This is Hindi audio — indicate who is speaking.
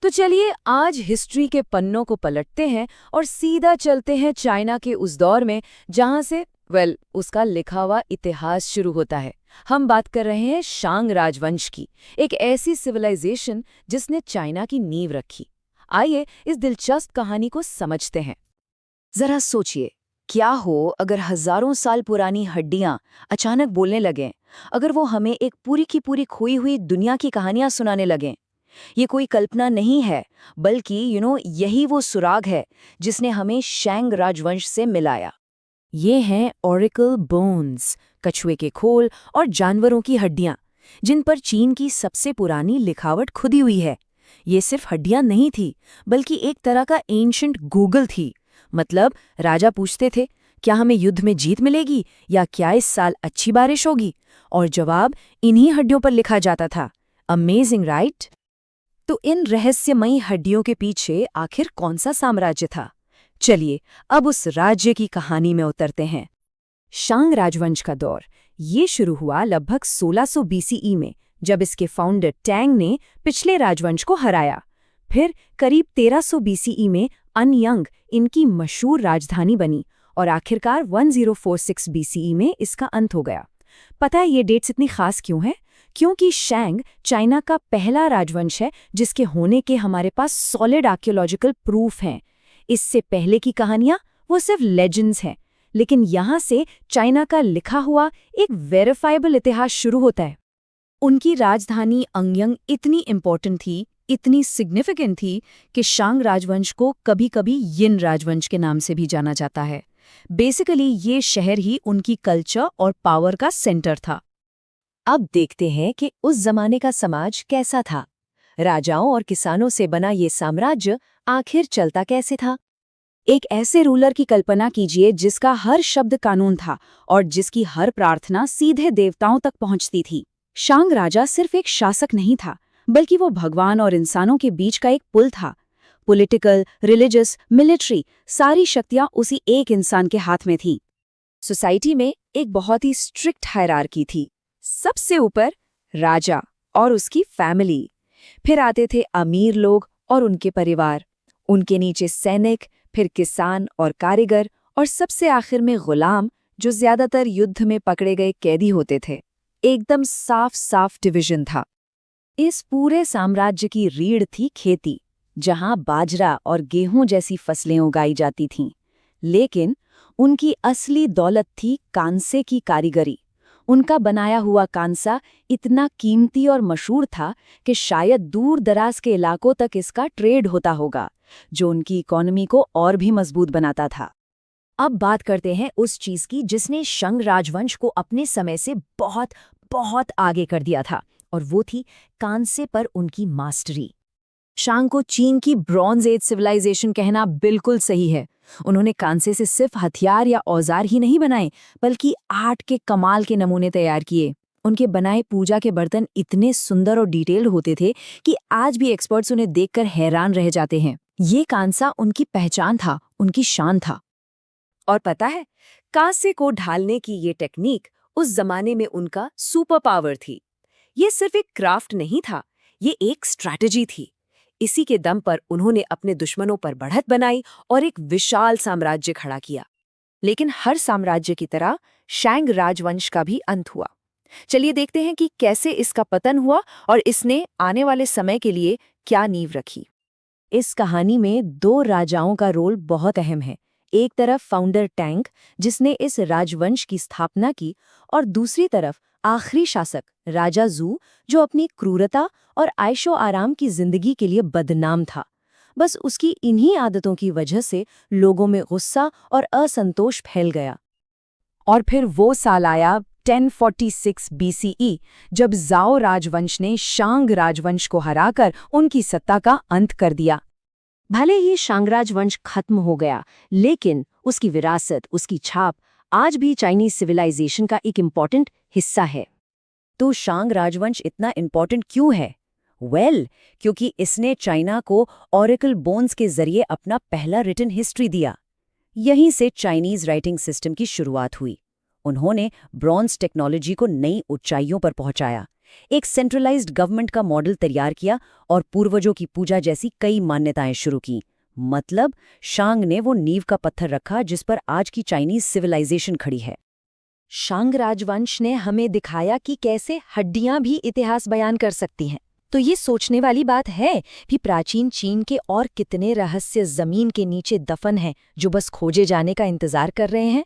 Speaker 1: तो चलिए आज हिस्ट्री के पन्नों को पलटते हैं और सीधा चलते हैं चाइना के उस दौर में जहां से उसका लिखा हुआ इतिहास शुरू होता है। हम बात कर रहे हैं शांग राजवंश की, एक ऐसी सिविलाइजेशन जिसने चाइना की नींव रखी। आइए इस दिलचस्प कहानी को समझते हैं। जरा सोचिए, क्या हो अगर हजारों साल पुरानी हड्डियां अचानक बोलने लगें, अगर वो हमें एक पूरी की पूरी खोई हुई दुनिया की कहानियां सुनाने लगें। ये कोई कल्पना नहीं है, बल्कि यही वो सुराग है जिसने हमें शैंग राजवंश से मिलाया। ये हैं ओरेकल बोन्स, कछुए के खोल और जानवरों की हड्डियां, जिन पर चीन की सबसे पुरानी लिखावट खुदी हुई है। ये सिर्फ हड्डियां नहीं थी, बल्कि एक तरह का एंशंट गूगल थी। मतलब राजा पूछते थे, क्या हमें युद्ध में जीत मिलेगी या क्या इस साल अच्छी बारिश होगी, और जवाब इन्हीं हड्डियों पर लिखा जाता था। Amazing right? तो इन रहस्यमयी हड्डियों के पीछे आखिर कौन सा साम्राज्य था? चलिए अब उस राज्य की कहानी में उतरते हैं। शांग राजवंश का दौर ये शुरू हुआ लगभग 1600 बीसीई में, जब इसके फाउंडर टैंग ने पिछले राजवंश को हराया। फिर करीब 1300 बीसीई में अनयंग इनकी मशहूर राजधानी बनी और आखिरकार 1046 बीसीई में इसका अंत हो गया। पता है ये डेट्स इतनी खास क्यों है? क्योंकि शैंग चाइना का पहला राजवंश है जिसके होने के हमारे पास सॉलिड आर्कियोलॉजिकल प्रूफ हैं। इससे पहले की कहानियां वो सिर्फ लेजेंड्स हैं, लेकिन यहाँ से चाइना का लिखा हुआ एक वेरीफाइबल इतिहास शुरू होता है। उनकी राजधानी अंगयंग इतनी इम्पोर्टेंट थी, इतनी सिग्निफिकेंट थी कि शांग राजवंश को कभी-कभी यिन राजवंश के नाम से भी जाना जाता है। बेसिकली ये शहर ही उनकी कल्चर और पावर का सेंटर था। अब देखते हैं कि उस जमाने का समाज कैसा था। राजाओं और किसानों से बना ये साम्राज्य आखिर चलता कैसे था? एक ऐसे रूलर की कल्पना कीजिए जिसका हर शब्द कानून था और जिसकी हर प्रार्थना सीधे देवताओं तक पहुंचती थी। शांग राजा सिर्फ एक शासक नहीं था, बल्कि वो भगवान और इंसानों के बीच का एक पुल था। पॉलिटिकल, रिलीजियस, मिलिट्री, सारी शक्तियां उसी एक इंसान के हाथ में थी। सोसाइटी में एक बहुत ही स्ट्रिक्ट हायरार्की थी। सबसे ऊपर राजा और उसकी फैमिली, फिर आते थे अमीर लोग और उनके परिवार, उनके नीचे सैनिक, फिर किसान और कारीगर, और सबसे आखिर में गुलाम, जो ज्यादातर युद्ध में पकड़े गए कैदी होते थे। एकदम साफ साफ डिवीजन था। इस पूरे साम्राज्य की रीढ़ थी खेती, जहां बाजरा और गेहूं जैसी फसलें उगाई जाती थीं। लेकिन उनकी असली दौलत थी कांसे की कारीगरी। उनका बनाया हुआ कांसा इतना कीमती और मशहूर था कि शायद दूर दराज के इलाकों तक इसका ट्रेड होता होगा, जो उनकी इकोनॉमी को और भी मजबूत बनाता था। अब बात करते हैं उस चीज की जिसने शंग राजवंश को अपने समय से बहुत बहुत आगे कर दिया था, और वो थी कांसे पर उनकी मास्टरी। शांग को चीन की ब्रॉन्ज एज सिविलाइजेशन कहना बिल्कुल सही है। उन्होंने कांसे से सिर्फ हथियार या औजार ही नहीं बनाए, बल्कि आर्ट के कमाल के नमूने तैयार किए। उनके बनाए पूजा के बर्तन इतने सुंदर और डिटेल्ड होते थे कि आज भी एक्सपर्ट्स उन्हें देखकर हैरान रह जाते हैं। ये कांसा उनकी पहचान था, उनकी शान था। और पता है, कांसे को ढालने की ये टेक्निक उस जमाने में उनका सुपर पावर थी। ये सिर्फ एक क्राफ्ट नहीं था, ये एक स्ट्रैटेजी थी। इसी के दम पर उन्होंने अपने दुश्मनों पर बढ़त बनाई और एक विशाल साम्राज्य खड़ा किया। लेकिन हर साम्राज्य की तरह शैंग राजवंश का भी अंत हुआ। चलिए देखते हैं कि कैसे इसका पतन हुआ और इसने आने वाले समय के लिए क्या नींव रखी। इस कहानी में दो राजाओं का रोल बहुत अहम है। एक तरफ फाउंडर टैंग, जिसने इस राजवंश की स्थापना की, और दूसरी तरफ आखिरी शासक राजा जू, जो अपनी क्रूरता और आयशो आराम की जिंदगी के लिए बदनाम था। बस उसकी इन्हीं आदतों की वजह से लोगों में गुस्सा और असंतोष फैल गया। और फिर वो साल आया 1046 बीसीई, जब जाओ राजवंश ने शांग राजवंश को हराकर उनकी सत्ता का अंत कर दिया। भले ही शांग राजवंश खत्म हो गया, लेकिन उसकी विरासत, उसकी छाप आज भी चाइनीज सिविलाइजेशन का एक इम्पॉर्टेंट हिस्सा है। तो शांग राजवंश इतना इम्पॉर्टेंट क्यों है? क्योंकि इसने चाइना को ओरेकल बोन्स के जरिए अपना पहला रिटन हिस्ट्री दिया। यहीं से चाइनीज राइटिंग सिस्टम की शुरुआत हुई। उन्होंने ब्रॉन्ज टेक्नोलॉजी को नई ऊंचाइयों पर पहुंचाया।
Speaker 2: एक सेंट्रलाइज्ड गवर्नमेंट का मॉडल तैयार किया और पूर्वजों की पूजा जैसी कई मान्यताएं शुरू की। मतलब शांग ने वो नींव का पत्थर रखा जिस पर आज की चाइनीज सिविलाइजेशन खड़ी है।
Speaker 1: शांग राजवंश ने हमें दिखाया कि कैसे हड्डियां भी इतिहास बयान कर सकती हैं। तो ये सोचने वाली बात है कि प्राचीन चीन के और कितने रहस्य जमीन के नीचे दफन हैं जो बस खोजे जाने का इंतजार कर रहे हैं।